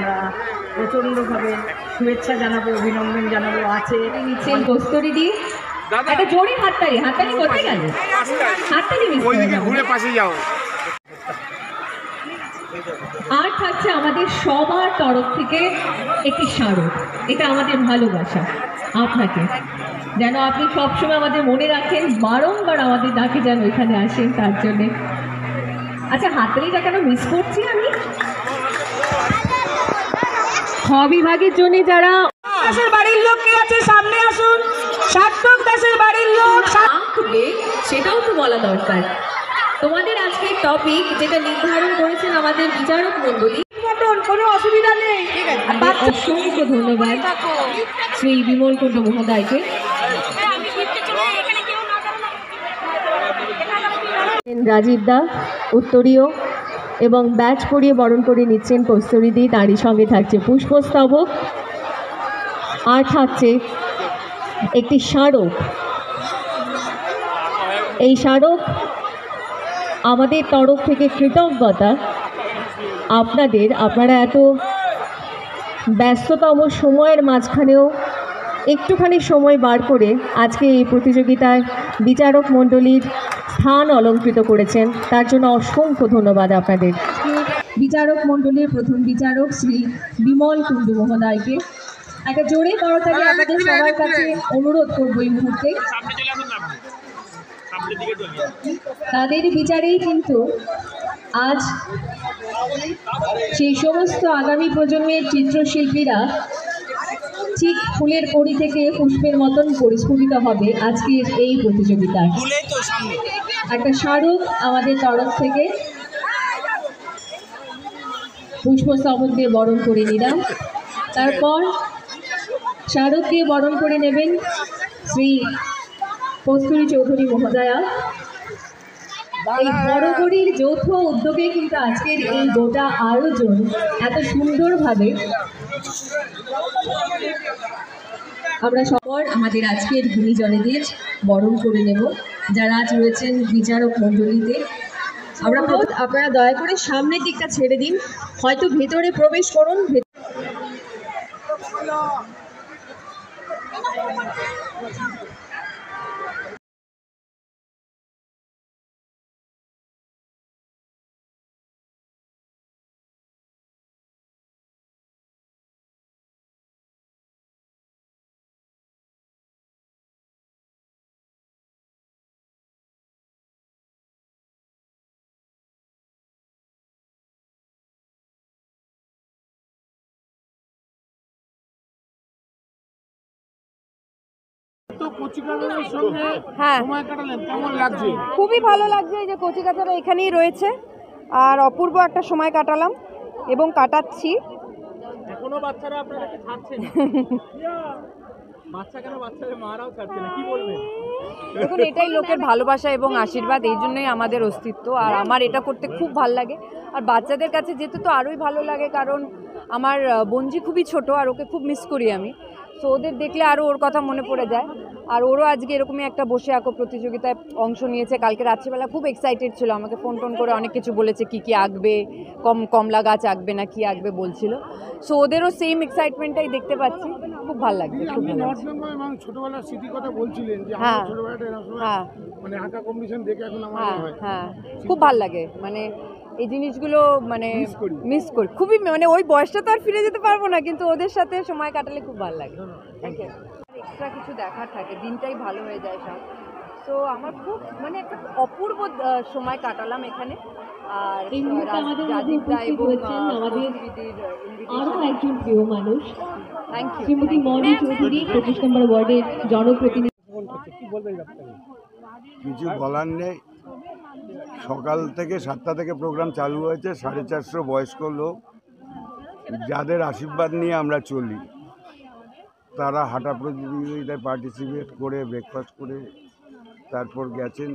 আমরা প্রচণ্ডভাবে শুভেচ্ছা জানাবো, অভিনন্দন জানাবো। আছে নিচ্ছেন কস্তুরীদি, একটা জোরে হাততালি। হাততালি কোথায় গেল? হাততালি ঘুরে পাশে যাও। আর থাকছে আমাদের সবার তরফ থেকে একটি স্মারক। এটা আমাদের ভালোবাসা আপনাকে, যেন আপনি সবসময় আমাদের মনে রাখেন, বারংবার আমাদের ডাকে যেন এখানে আসেন, তার জন্যে। আচ্ছা, হাততালিটা কেন মিস করছি আমি? খ বিভাগের জন্য যারা দাসের বাড়ির লোক কে আছে সামনে আসুন। সার্থক দাসের বাড়ির লোক আঁকবে, সেটাও তো বলা দরকার। তোমাদের আজকের টপিক যেটা নির্ধারণ করেছেন আমাদের বিচারক মণ্ডলী, কোনো অসুবিধা নেই। অসংখ্য ধন্যবাদ শ্রী বিমল কুণ্ড মহোদয়কে। রাজীব দা উত্তরীয় এবং ব্যাচ পরিয়ে বরণ করে নিচ্ছেন কস্তুরীদি, তারই সঙ্গে থাকছে পুষ্পস্তবক, আর থাকছে একটি স্মারক। এই স্মারক আমাদের তরফ থেকে কৃতজ্ঞতা আপনারা এত ব্যস্ততম সময়ের মাঝখানেও একটুখানি সময় বার করে আজকে এই প্রতিযোগিতায় বিচারক মণ্ডলীর স্থান অলঙ্কৃত করেছেন, তার জন্য অসংখ্য ধন্যবাদ আপনাদের। বিচারক মণ্ডলীর প্রথম বিচারক শ্রী বিমল কুণ্ডু মহোদয়কে একটা জোরে করতালি আপনাদের সবার কাছে অনুরোধ করব এই মুহূর্তে। তাদের বিচারেই কিন্তু আজ সেই সমস্ত আগামী প্রজন্মের চিত্রশিল্পীরা ঠিক ফুলের কড়ি থেকে পুষ্পের মতন পরিস্ফুটিত হবে আজকের এই প্রতিযোগিতায়। একটা স্মারক আমাদের তরফ থেকে পুষ্পস্তবক দিয়ে বরণ করে নিলাম। তারপর স্মারক দিয়ে বরণ করে নেবেন শ্রী কস্তুরী চৌধুরী মহোদয়া। এই বড়গড়ির যৌথ উদ্যোগে কিন্তু আজকের এই গোটা আয়োজন এত সুন্দরভাবে আমরা সবার আমাদের আজকের গুণীজনেদের বরণ করে নেব, যারা আজ রয়েছেন বিচারক মণ্ডলীতে। আপনারা দয়া করে সামনের দিকটা ছেড়ে দিন, হয়তো ভেতরে প্রবেশ করুন। খুবই ভালো লাগছে এই যে কচিকাচারা এখানেই রয়েছে, আর অপূর্ব একটা সময় কাটালাম এবং কাটাচ্ছি। এখনো বাচ্চারা আপনাদেরকে ছাড়ছে না। বাচ্চা কেন, বাচ্চাদের মারাও ছাড়ছে না, কি বলবেন? দেখুন, এটাই লোকের ভালোবাসা এবং আশীর্বাদ, এই জন্যই আমাদের অস্তিত্ব। আর আমার এটা করতে খুব ভালো লাগে, আর বাচ্চাদের কাছে যেতে তো আরোই ভালো লাগে, কারণ আমার বোনজি খুবই ছোট আর ওকে খুব মিস করি আমি। তো ওদের দেখলে আরও ওর কথা মনে পড়ে যায়। আর ওরও আজকে এরকমই একটা বসে আঁকো প্রতিযোগিতায় অংশ নিয়েছে। কালকে রাত্রিবেলা খুব এক্সাইটেড ছিল, আমাকে ফোন টোন করে অনেক কিছু বলেছে, কি কি আঁকবে, কমলা গাছ আঁকবে না কি আঁকবে বলছিল। সো ওদেরও সেম এক্সাইটমেন্টটাই দেখতে পাচ্ছি, খুব ভালো লাগছে। ছোটবেলার স্মৃতির কথা বলছিলেন যে হ্যাঁ হ্যাঁ মানে আঁকা কম্পিটিশন দেখে এখন হ্যাঁ হ্যাঁ খুব ভালো লাগে। মানে এই জিনিসগুলো মানে মিস করি খুবই, মানে ওই বয়সটা তো আর ফিরে যেতে পারবো না, কিন্তু ওদের সাথে সময় কাটালে খুব ভালো লাগে। এক্সট্রা কিছু দেখার থাকে, দিনটাই ভালো হয়ে যায় সব। তো আমার খুব মানে একটা অপূর্ব সময় কাটালাম এখানে। আর রাজীবদা এবং আরো একজন প্রিয় মানুষ শ্রীমতী মনি চৌধুরী, 25 নম্বর ওয়ার্ডের জনপ্রতিনিধি। কিছু বলার নেই। সকাল থেকে 7টা থেকে প্রোগ্রাম চালু হয়েছে। 450 বয়স্ক লোক, যাদের আশীর্বাদ নিয়ে আমরা চলি, তারা হাঁটা প্রতিযোগিতায় পার্টিসিপেট করে ব্রেকফাস্ট করে তারপর গেছেন।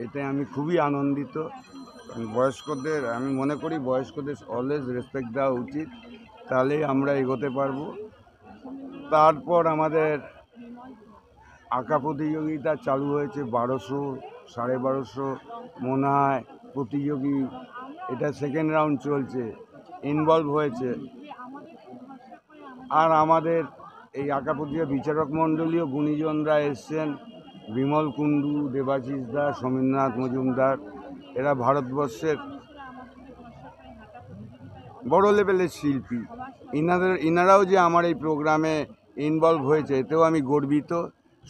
এতে আমি খুবই আনন্দিত। বয়স্কদের আমি মনে করি বয়স্কদের অলওয়েজ রেসপেক্ট দেওয়া উচিত, তাহলেই আমরা এগোতে পারবো। তারপর আমাদের আঁকা প্রতিযোগিতা চালু হয়েছে। 1200 1250 মনে হয় প্রতিযোগী, এটা সেকেন্ড রাউন্ড চলছে। ইনভলভ হয়েছে। আর আমাদের এই আঁকা প্রতিযোগিতা বিচারক মণ্ডলীয় গুণীজনরা এসছেন, বিমল কুণ্ডু, দেবাশিস দাস, সমীরনাথ মজুমদার, এরা ভারতবর্ষের বড় লেভেলের শিল্পী। ইনারাও যে আমার এই প্রোগ্রামে ইনভলভ হয়েছে এতেও আমি গর্বিত।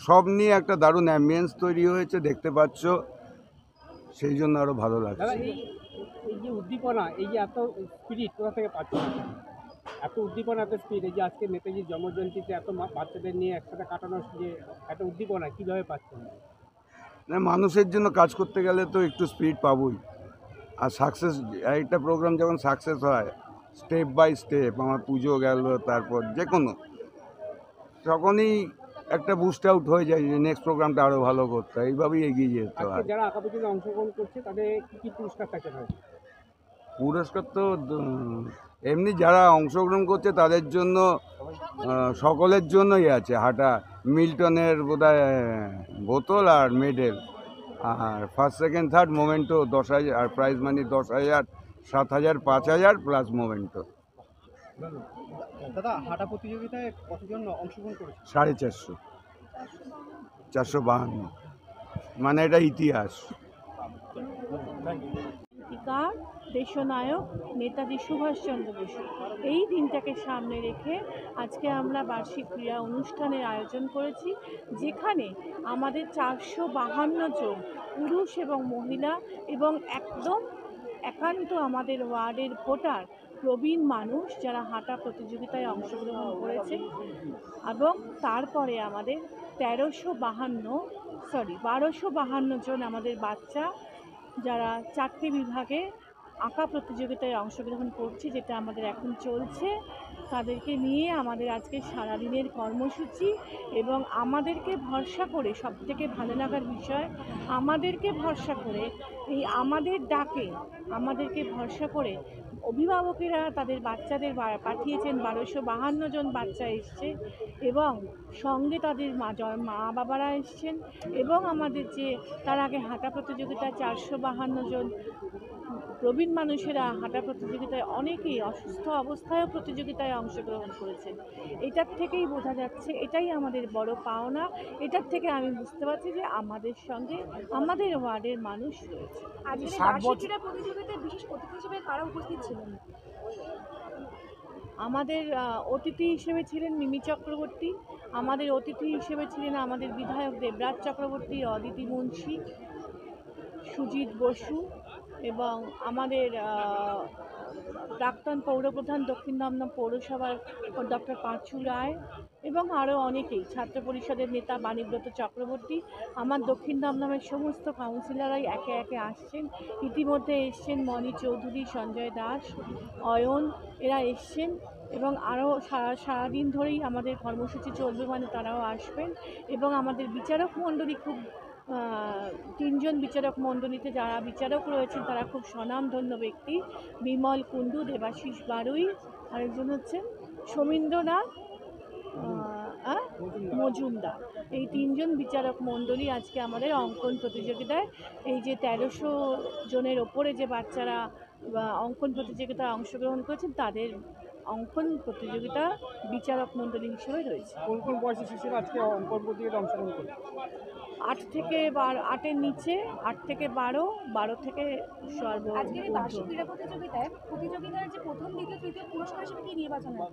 সব নিয়ে একটা দারুণ অ্যাম্বিয়েন্স তৈরি হয়েছে, দেখতে পাচ্ছ, সেই জন্য আরও ভালো দাদা লাগছে। এই যে উদ্দীপনা, এই যে এত স্পিরিট কোথা থেকে পাচ্ছেন? এত উদ্দীপনা, এত স্পিড, এই যে আজকে নেতাজির জন্মজয়ন্তীতে এত বাচ্চাদের নিয়ে একসাথে কাটানোর যে এত উদ্দীপনা কীভাবে পাচ্ছেন? না, মানুষের জন্য কাজ করতে গেলে তো একটু স্পিড পাবই। আর সাকসেস, একটা প্রোগ্রাম যখন সাকসেস হয় স্টেপ বাই স্টেপ, আমার পুজো গেল, তারপর যে কোনো, তখনই একটা বুস্ট আউট হয়ে যায় যে নেক্সট প্রোগ্রামটা আরও ভালো করতে হয়, এইভাবেই এগিয়ে যেতে আজকে হয়। যারা আঁকা প্রতিযোগিতায় অংশগ্রহণ করছে তাদের কী কী পুরস্কার থাকতে পারে? পুরস্কার তো এমনি যারা অংশগ্রহণ করছে তাদের জন্য সকলের জন্যই আছে। হাঁটা মিল্টনের বোধহয় বোতল আর মেডেল, আর ফার্স্ট সেকেন্ড থার্ড মোমেন্টো 10,000, আর প্রাইজ মানি 10,000, 7,000, 5,000 প্লাস মোমেন্টো। দাদা, হাঁটা প্রতিযোগিতায় কতজন অংশগ্রহণ করেছে? 450, 452, মানে এটা ইতিহাস। ক্রান্তিকার দেশনায়ক নেতাজি সুভাষচন্দ্র বসু, এই দিনটাকে সামনে রেখে আজকে আমরা বার্ষিক ক্রীড়া অনুষ্ঠানের আয়োজন করেছি, যেখানে আমাদের 452 জন পুরুষ এবং মহিলা এবং একদম একান্ত আমাদের ওয়ার্ডের ভোটার প্রবীণ মানুষ যারা হাঁটা প্রতিযোগিতায় অংশগ্রহণ করেছে। এবং তারপরে আমাদের 1252 জন আমাদের বাচ্চা যারা 4টে বিভাগে আঁকা প্রতিযোগিতায় অংশগ্রহণ করছে, যেটা আমাদের এখন চলছে, তাদেরকে নিয়ে আমাদের আজকে সারাদিনের কর্মসূচি। এবং আমাদেরকে ভরসা করে, সবথেকে ভালো লাগার বিষয়, আমাদেরকে ভরসা করে, এই আমাদের ডাকে আমাদেরকে ভরসা করে অভিভাবকেরা তাদের বাচ্চাদের পাঠিয়েছেন। 1252 জন বাচ্চা এসছে এবং সঙ্গে তাদের মা বাবারা এসছেন। এবং আমাদের যে তার আগে হাঁটা প্রতিযোগিতায় 452 জন প্রবীণ মানুষেরা হাঁটা প্রতিযোগিতায় অনেকেই অসুস্থ অবস্থায়ও প্রতিযোগিতায় অংশগ্রহণ করেছেন। এটার থেকেই বোঝা যাচ্ছে, এটাই আমাদের বড় পাওনা। এটার থেকে আমি বুঝতে পারছি যে আমাদের সঙ্গে আমাদের ওয়ার্ডের মানুষ রয়েছে। আজকের এই বার্ষিক ক্রীড়া প্রতিযোগিতায় বিশেষ অতিথি হিসেবে কারা উপস্থিত ছিলেন? আমাদের অতিথি হিসেবে ছিলেন মিমি চক্রবর্তী, আমাদের অতিথি হিসেবে ছিলেন আমাদের বিধায়ক দেবরাজ চক্রবর্তী, অদিতি মুন্সি, সুজিত বসু এবং আমাদের প্রাক্তন পৌরপ্রধান দক্ষিণ দমদম পৌরসভার ডক্টর পাঁচু রায় এবং আরও অনেকেই, ছাত্র পরিষদের নেতা বাণীব্রত চক্রবর্তী। আমার দক্ষিণ দমদমের সমস্ত কাউন্সিলররাই একে একে আসছেন। ইতিমধ্যে এসছেন মণি চৌধুরী, সঞ্জয় দাস, অয়ন, এরা এসছেন এবং আরও সারাদিন ধরেই আমাদের কর্মসূচি চলবে, মানে তারাও আসবেন। এবং আমাদের বিচারক মণ্ডলী খুব 3 জন বিচারক মণ্ডলীতে যারা বিচারক রয়েছেন তারা খুব স্বনামধন্য ব্যক্তি। বিমল কুণ্ডু, দেবাশিস বারুই, আরেকজন হচ্ছেন সমীন্দ্রনাথ মজুমদার। এই 3 জন বিচারক মণ্ডলী আজকে আমাদের অঙ্কন প্রতিযোগিতায়, এই যে 1300 জনের ওপরে যে বাচ্চারা অঙ্কন প্রতিযোগিতায় অংশগ্রহণ করেছেন, তাদের অঙ্কন প্রতিযোগিতা বিচারক মণ্ডলী হিসেবে রয়েছে। কোন কোন বয়সী শিশুরা আজকে অঙ্কন প্রতিযোগিতায় অংশগ্রহণ করছে? 8 থেকে 8-এর নিচে, 8 থেকে 12, 12 থেকে আজকের এই বার্ষিক ক্রীড়া প্রতিযোগিতার যে প্রথম, দ্বিতীয়, তৃতীয় পুরস্কার হিসেবে কি নির্বাচন হয়?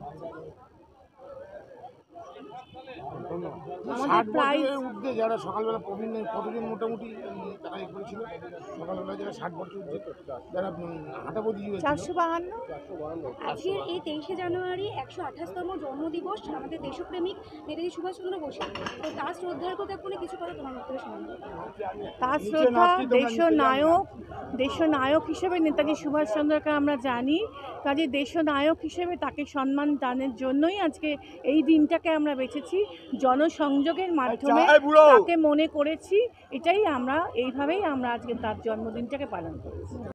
আমাদের প্রাইজ ঊর্ধ্বে যারা সকালবেলা প্রবীণ কতজন মোটামুটি তারা এ করেছিল? সকালবেলা যারা 60 বছর ঊর্ধ্বে যারা হাঁটা প্রতিযোগিতা 452। আজকের এই 23শে জানুয়ারি 128তম জন্মদিবস আমাদের দেশপ্রেমিক নেতাজি সুভাষচন্দ্র বসু, তো তার শ্রদ্ধার্ঘ্য জ্ঞাপনে কিছু কথা তোমার মধ্যে শোনাবো। তার শ্রদ্ধা, দেশনায়ক হিসেবে নেতাজি সুভাষচন্দ্রকে আমরা জানি, কাজে দেশনায়ক হিসেবে তাকে সম্মান দানের জন্যই আজকে এই দিনটাকে আমরা বেছেছি, জনসংযোগের মাধ্যমে তাকে মনে করেছি। এইভাবেই আমরা আজকে তার জন্মদিনটাকে পালন করেছি।